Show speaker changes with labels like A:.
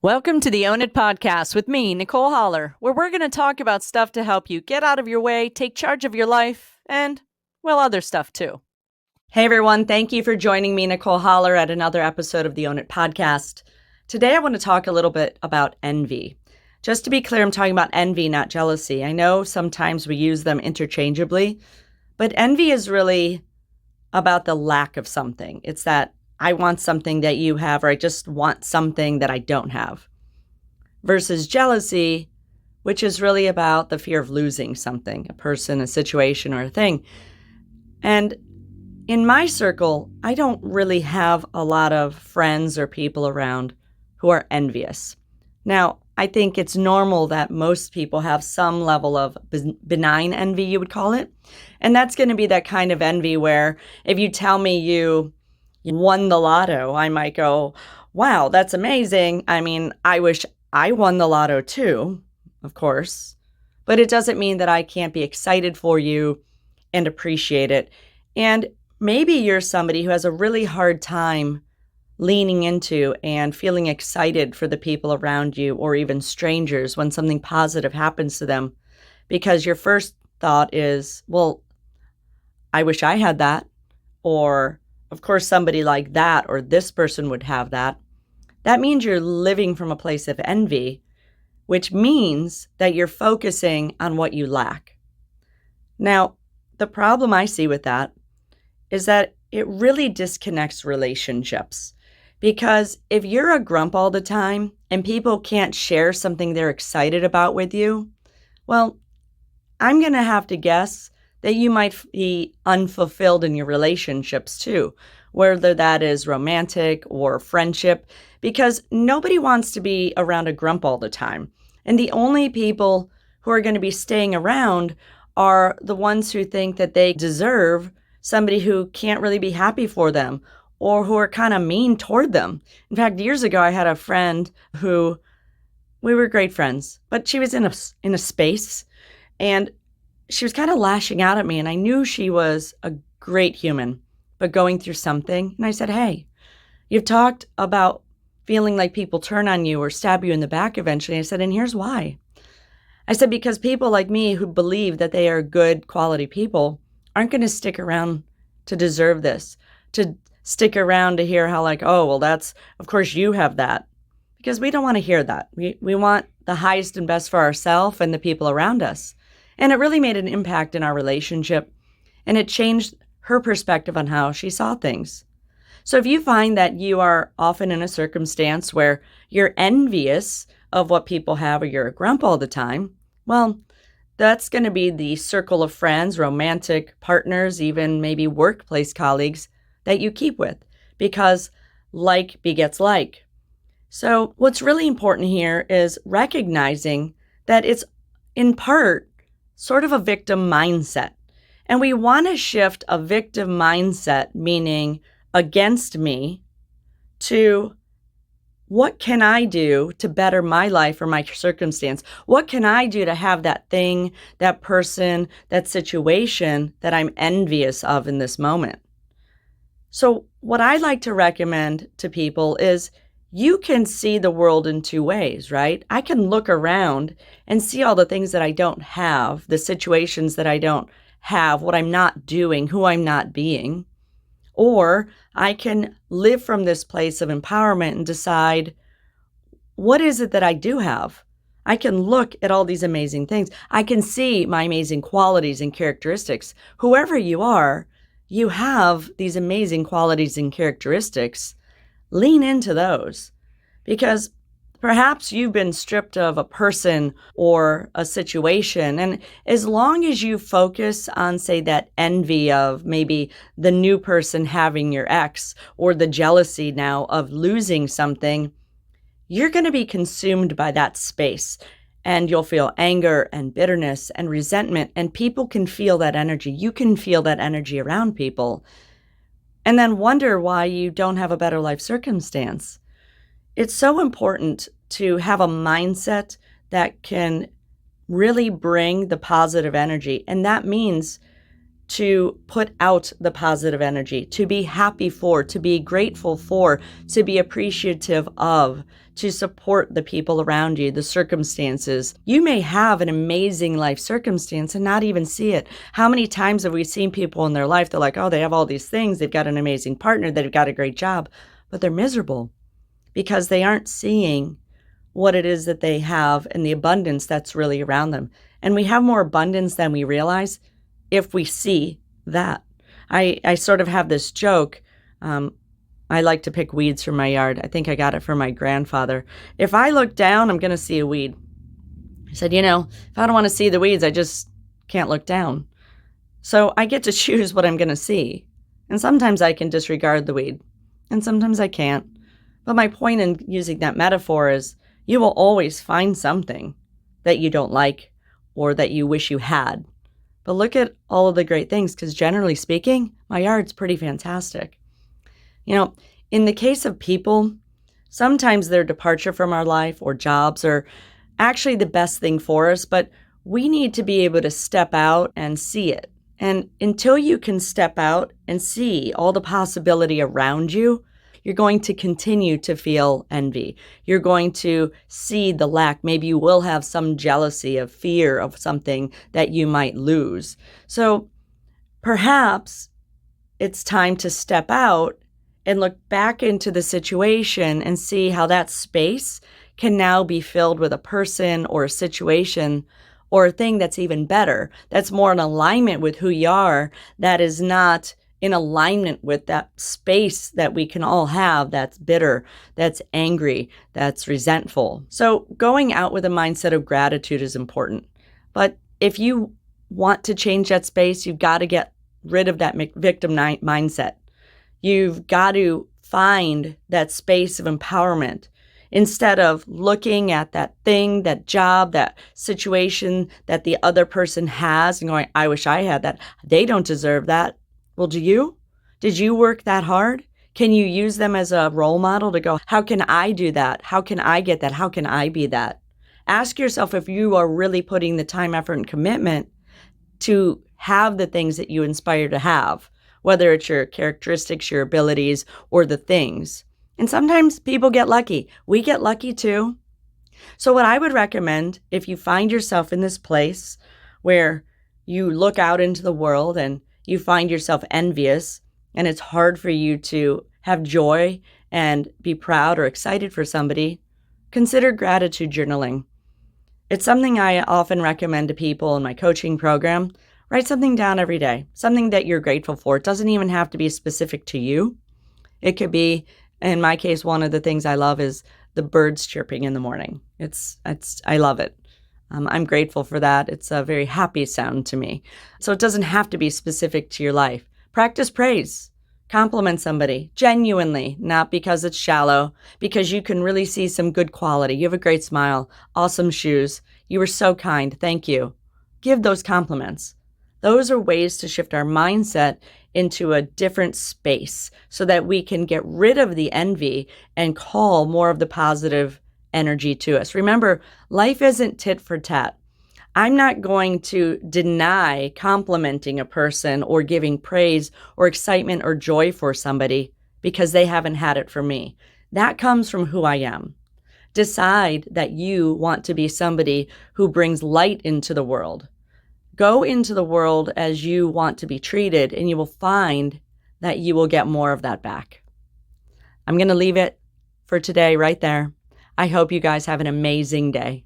A: Welcome to the Own It podcast with me, Nicole Holler, where we're going to talk about stuff to help you get out of your way, take charge of your life, and, well, other stuff too. Hey everyone, thank you for joining me, Nicole Holler, at another episode of the Own It podcast. Today I want to talk a little bit about envy. Just to be clear, I'm talking about envy, not jealousy. I know sometimes we use them interchangeably, but envy is really about the lack of something. It's that I want something that you have, or I just want something that I don't have. Versus jealousy, which is really about the fear of losing something, a person, a situation, or a thing. And in my circle, I don't really have a lot of friends or people around who are envious. Now, I think it's normal that most people have some level of benign envy, you would call it. And that's going to be that kind of envy where if you tell me you won the lotto, I might go, wow, that's amazing. I mean, I wish I won the lotto too, of course. But it doesn't mean that I can't be excited for you and appreciate it. And maybe you're somebody who has a really hard time leaning into and feeling excited for the people around you or even strangers when something positive happens to them, because your first thought is, well, I wish I had that, or of course somebody like that or this person would have that. That means you're living from a place of envy, which means that you're focusing on what you lack. Now, the problem I see with that is that it really disconnects relationships. Because if you're a grump all the time and people can't share something they're excited about with you, well, I'm going to have to guess that you might be unfulfilled in your relationships too, whether that is romantic or friendship, because nobody wants to be around a grump all the time. And the only people who are going to be staying around are the ones who think that they deserve somebody who can't really be happy for them or who are kind of mean toward them. In fact, years ago, I had a friend who, we were great friends, but she was in a space and she was kind of lashing out at me, and I knew she was a great human, but going through something. And I said, hey, you've talked about feeling like people turn on you or stab you in the back eventually. I said, and here's why. I said, because people like me who believe that they are good quality people aren't going to stick around to deserve this, to stick around to hear how like, oh, well, that's, of course you have that. Because we don't want to hear that. We want the highest and best for ourselves and the people around us. And it really made an impact in our relationship, and it changed her perspective on how she saw things. So if you find that you are often in a circumstance where you're envious of what people have or you're a grump all the time, well, that's going to be the circle of friends, romantic partners, even maybe workplace colleagues that you keep with, because like begets like. So what's really important here is recognizing that it's in part sort of a victim mindset. And we want to shift a victim mindset, meaning against me, to what can I do to better my life or my circumstance? What can I do to have that thing, that person, that situation that I'm envious of in this moment? So what I like to recommend to people is you can see the world in two ways, right? I can look around and see all the things that I don't have, the situations that I don't have, what I'm not doing, who I'm not being. Or I can live from this place of empowerment and decide, what is it that I do have? I can look at all these amazing things. I can see my amazing qualities and characteristics. Whoever you are, you have these amazing qualities and characteristics. Lean into those, because perhaps you've been stripped of a person or a situation. And as long as you focus on, say, that envy of maybe the new person having your ex, or the jealousy now of losing something, you're going to be consumed by that space. And you'll feel anger and bitterness and resentment. And people can feel that energy. You can feel that energy around people. And then wonder why you don't have a better life circumstance. It's so important to have a mindset that can really bring the positive energy. And that means to put out the positive energy, to be happy for, to be grateful for, to be appreciative of, to support the people around you, the circumstances. You may have an amazing life circumstance and not even see it. How many times have we seen people in their life, they're like, oh, they have all these things, they've got an amazing partner, they've got a great job, but they're miserable because they aren't seeing what it is that they have and the abundance that's really around them. And we have more abundance than we realize if we see that. I sort of have this joke. I like to pick weeds from my yard. I think I got it from my grandfather. If I look down, I'm going to see a weed. He said, if I don't want to see the weeds, I just can't look down. So I get to choose what I'm going to see. And sometimes I can disregard the weed, and sometimes I can't. But my point in using that metaphor is you will always find something that you don't like or that you wish you had. But look at all of the great things, because generally speaking, my yard's pretty fantastic. In the case of people, sometimes their departure from our life or jobs are actually the best thing for us, but we need to be able to step out and see it. And until you can step out and see all the possibility around you, you're going to continue to feel envy. You're going to see the lack. Maybe you will have some jealousy of fear of something that you might lose. So perhaps it's time to step out and look back into the situation and see how that space can now be filled with a person or a situation or a thing that's even better, that's more in alignment with who you are, that is not in alignment with that space that we can all have that's bitter, that's angry, that's resentful. So going out with a mindset of gratitude is important. But if you want to change that space, you've got to get rid of that victim mindset. You've got to find that space of empowerment instead of looking at that thing, that job, that situation that the other person has and going, I wish I had that. They don't deserve that. Well, do you? Did you work that hard? Can you use them as a role model to go, how can I do that? How can I get that? How can I be that? Ask yourself if you are really putting the time, effort, and commitment to have the things that you inspire to have, whether it's your characteristics, your abilities, or the things. And sometimes people get lucky. We get lucky too. So what I would recommend, if you find yourself in this place where you look out into the world and you find yourself envious and it's hard for you to have joy and be proud or excited for somebody, consider gratitude journaling. It's something I often recommend to people in my coaching program. Write something down every day, something that you're grateful for. It doesn't even have to be specific to you. It could be, in my case, one of the things I love is the birds chirping in the morning. I love it. I'm grateful for that. It's a very happy sound to me. So it doesn't have to be specific to your life. Practice praise. Compliment somebody genuinely, not because it's shallow, because you can really see some good quality. You have a great smile, awesome shoes. You were so kind. Thank you. Give those compliments. Those are ways to shift our mindset into a different space so that we can get rid of the envy and call more of the positive energy to us. Remember, life isn't tit for tat. I'm not going to deny complimenting a person or giving praise or excitement or joy for somebody because they haven't had it for me. That comes from who I am. Decide that you want to be somebody who brings light into the world. Go into the world as you want to be treated, and you will find that you will get more of that back. I'm going to leave it for today right there. I hope you guys have an amazing day.